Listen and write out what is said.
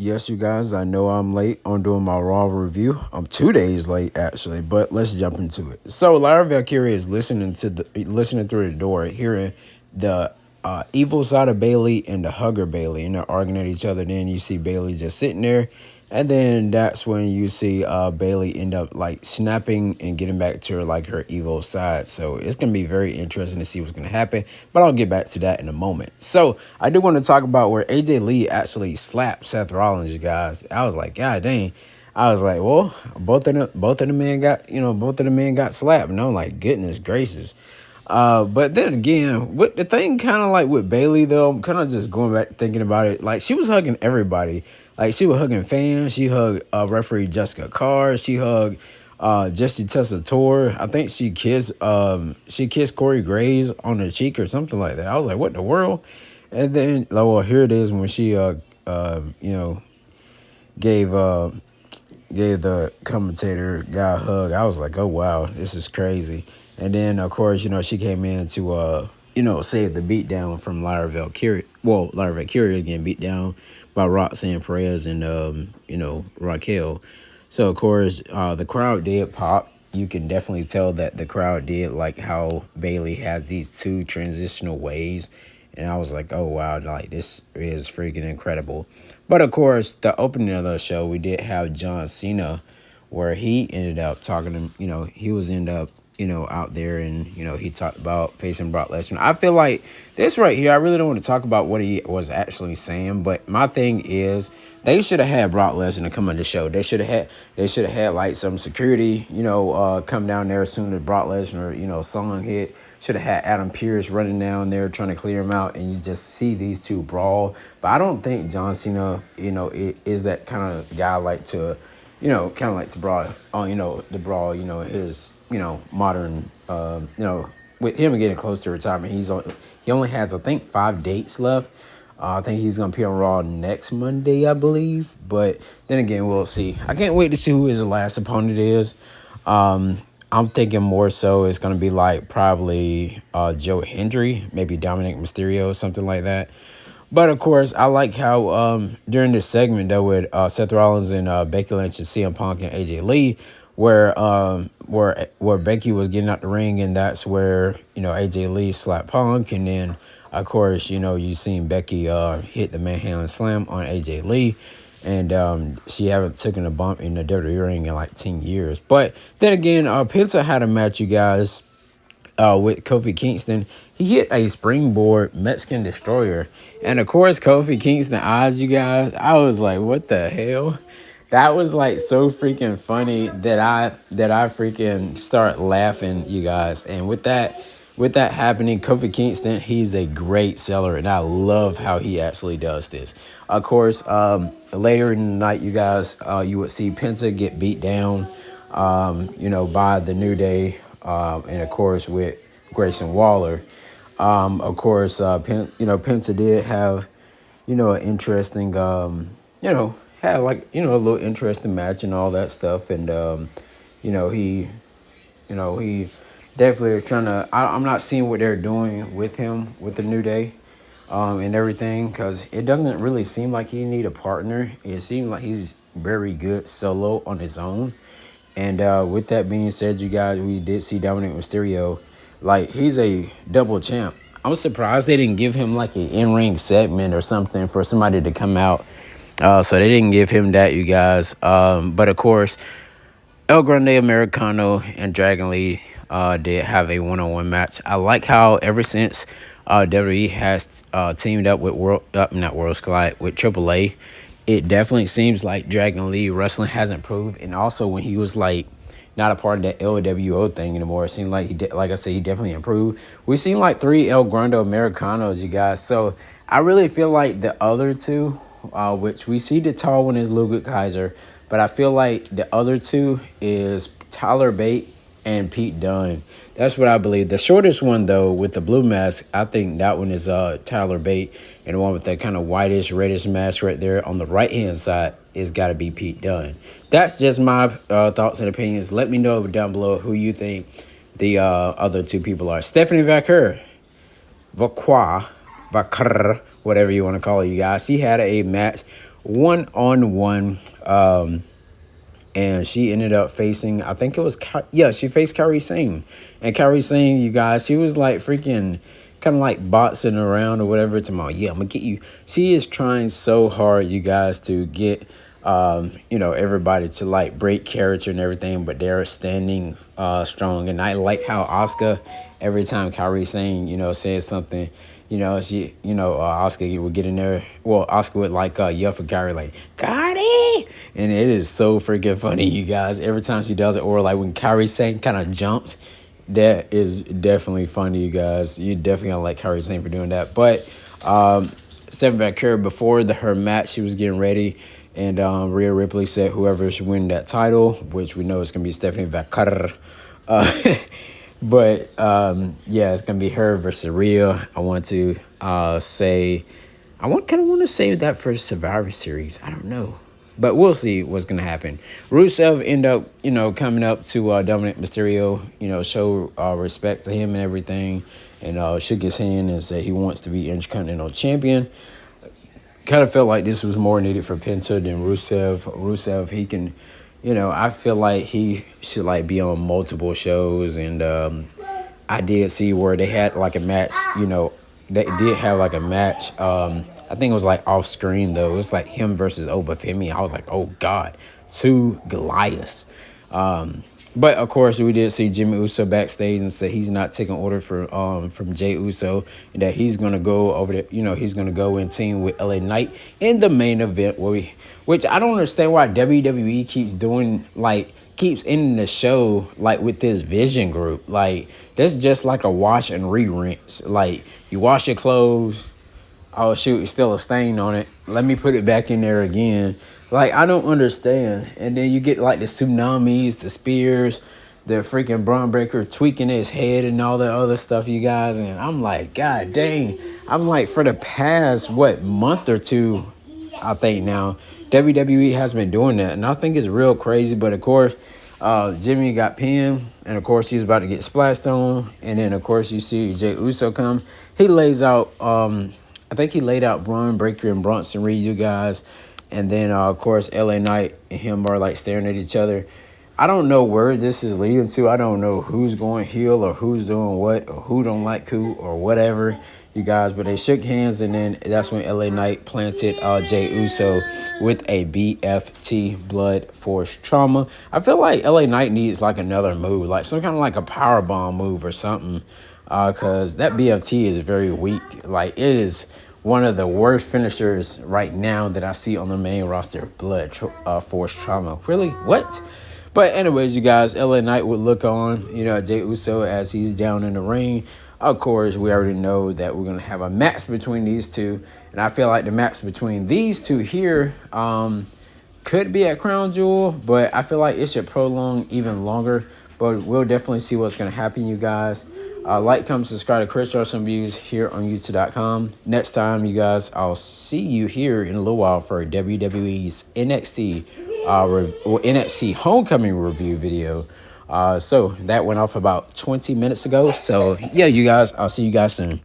Yes, you guys, I know I'm late on doing my Raw review. I'm 2 days late actually, but let's jump into it. So Lyra Valkyria is listening through the door, hearing the evil side of Bayley and the hugger Bayley, and they're arguing at each other. Then you see Bayley just sitting there, and then that's when you see Bayley end up like snapping and getting back to her evil side. So it's gonna be very interesting to see what's gonna happen. But I'll get back to that in a moment. So I do want to talk about where AJ Lee actually slapped Seth Rollins, you guys. I was like, God dang. I was like, well, both of the men got slapped. And I'm like, goodness gracious. But then again, with the thing kind of like with Bayley though, I'm kind of just going back thinking about it. Like she was hugging everybody. Like she was hugging fans. She hugged referee Jessica Carr. She hugged Jesse Tessitore. I think she kissed Corey Graves on the cheek or something like that. I was like, what in the world? And then like, well, here it is when she gave gave the commentator guy a hug. I was like, oh wow, this is crazy. And then of course, she came in to save the beatdown from Lyra Valkyria. Well, Lyra Valkyria is getting beat down by Roxanne Perez and Raquel. So of course, the crowd did pop. You can definitely tell that the crowd did like how Bayley has these two transitional ways. And I was like, oh, wow, like this is freaking incredible. But, of course, the opening of the show, we did have John Cena where he ended up talking to, he was out there and, he talked about facing Brock Lesnar. I feel like this right here, I really don't want to talk about what he was actually saying. But my thing is they should have had Brock Lesnar come on the show. They should have had like some security, come down there as soon as Brock Lesnar, song hit. Should have had Adam Pearce running down there trying to clear him out, and you just see these two brawl. But I don't think John Cena, is that kind of guy like to, brawl on, the brawl, his, modern, with him getting close to retirement. He only has, I think, 5 dates left. I think he's going to be on Raw next Monday, I believe. But then again, we'll see. I can't wait to see who his last opponent is. I'm thinking more so it's going to be like probably Joe Hendry, maybe Dominic Mysterio, something like that. But, of course, I like how during this segment, though, with Seth Rollins and Becky Lynch and CM Punk and AJ Lee, where Becky was getting out the ring, and that's where, AJ Lee slapped Punk. And then, of course, you seen Becky hit the manhandling slam on AJ Lee. And she haven't taken a bump in the WWE ring in like 10 years. But then again, Penta had a match, you guys, with Kofi Kingston. He hit a springboard Mexican Destroyer. And of course, Kofi Kingston eyes, you guys. I was like, what the hell? That was like so freaking funny that I freaking start laughing, you guys. And with that happening, Kofi Kingston, he's a great seller, and I love how he actually does this. Of course, later in the night, you guys, you would see Penta get beat down, by the New Day, and of course with Grayson Waller. Of course, Penta did have, an interesting, had like, a little interesting match and all that stuff, and he definitely is trying to. I'm not seeing what they're doing with him with the New Day, and everything, because it doesn't really seem like he need a partner. It seems like he's very good solo on his own. And with that being said, you guys, we did see Dominic Mysterio, like he's a double champ. I'm surprised they didn't give him like an in-ring segment or something for somebody to come out. So they didn't give him that, you guys. But of course, El Grande Americano and Dragon Lee did have a one-on-one match. I like how ever since WWE has teamed up with with AAA, it definitely seems like Dragon Lee wrestling has improved. And also when he was like not a part of that LWO thing anymore, it seemed like like I said, he definitely improved. We've seen like 3 El Grande Americanos, you guys. So I really feel like the other two, which we see the tall one is Ludwig Kaiser, but I feel like the other two is Tyler Bate and Pete Dunne. That's what I believe. The shortest one, though, with the blue mask, I think that one is Tyler Bate. And the one with that kind of whitish, reddish mask right there on the right-hand side is got to be Pete Dunne. That's just my thoughts and opinions. Let me know down below who you think the other two people are. Stephanie Vaquer, whatever you want to call it, you guys. She had a match one-on-one. And she ended up facing, I think it was, she faced Kairi Sane. And Kairi Sane, you guys, she was like freaking kind of like boxing around or whatever. Tomorrow, yeah, I'm gonna get you. She is trying so hard, you guys, to get everybody to like break character and everything, but they're standing strong. And I like how Asuka, every time Kairi Sane, says something, Asuka would get in there. Well, Asuka would like yell for Kairi, like, Kairi! And it is so freaking funny, you guys. Every time she does it, or like when Kairi Sane kind of jumps, that is definitely funny, you guys. You definitely gonna like Kairi Sane for doing that. But Stephanie McCurry, before her match, she was getting ready. And Rhea Ripley said whoever should win that title, which we know is going to be Stephanie McCurry. But it's going to be her versus Rhea. I want to say, I kind of want to save that for Survivor Series. I don't know. But we'll see what's going to happen. Rusev end up, coming up to Dominic Mysterio, show respect to him and everything. And shook his hand and said he wants to be Intercontinental Champion. Kind of felt like this was more needed for Penta than Rusev. Rusev, he can, I feel like he should like be on multiple shows. And I did see where they had like a match, they did have like a match. I think it was like off screen though. It was like him versus Obafemi. I was like, oh God, 2 Goliaths. But of course, we did see Jimmy Uso backstage and say he's not taking order from Jey Uso, and that he's gonna go over there. He's gonna go and team with LA Knight in the main event. Which I don't understand why WWE keeps ending the show like with this Vision group. Like that's just like a wash and re-rinse. Like you wash your clothes. Oh shoot, it's still a stain on it. Let me put it back in there again. Like, I don't understand. And then you get, like, the tsunamis, the spears, the freaking Braun Breaker tweaking his head and all that other stuff, you guys. And I'm like, God dang. I'm like, for the past, month or two, I think now, WWE has been doing that. And I think it's real crazy. But, of course, Jimmy got pinned. And, of course, he's about to get splashed on. And then, of course, you see Jey Uso come. He lays out, I think he laid out Braun Breaker and Bronson Reed, you guys. And then, of course, LA Knight and him are, like, staring at each other. I don't know where this is leading to. I don't know who's going heel or who's doing what or who don't like who or whatever, you guys. But they shook hands, and then that's when LA Knight planted Jey Uso with a BFT, blood force trauma. I feel like LA Knight needs, like, another move, like some kind of, like, a powerbomb move or something, because that BFT is very weak. Like, it is one of the worst finishers right now that I see on the main roster, blood force trauma. Really? What? But anyways, you guys, LA Knight would look on, Jey Uso as he's down in the ring. Of course, we already know that we're going to have a match between these two. And I feel like the match between these two here could be at Crown Jewel, but I feel like it should prolong even longer. But we'll definitely see what's going to happen, you guys. Like, comment, subscribe to Chris Russell Views here on YouTube.com. Next time, you guys, I'll see you here in a little while for WWE's NXT NXT Homecoming review video. So that went off about 20 minutes ago. So yeah, you guys, I'll see you guys soon.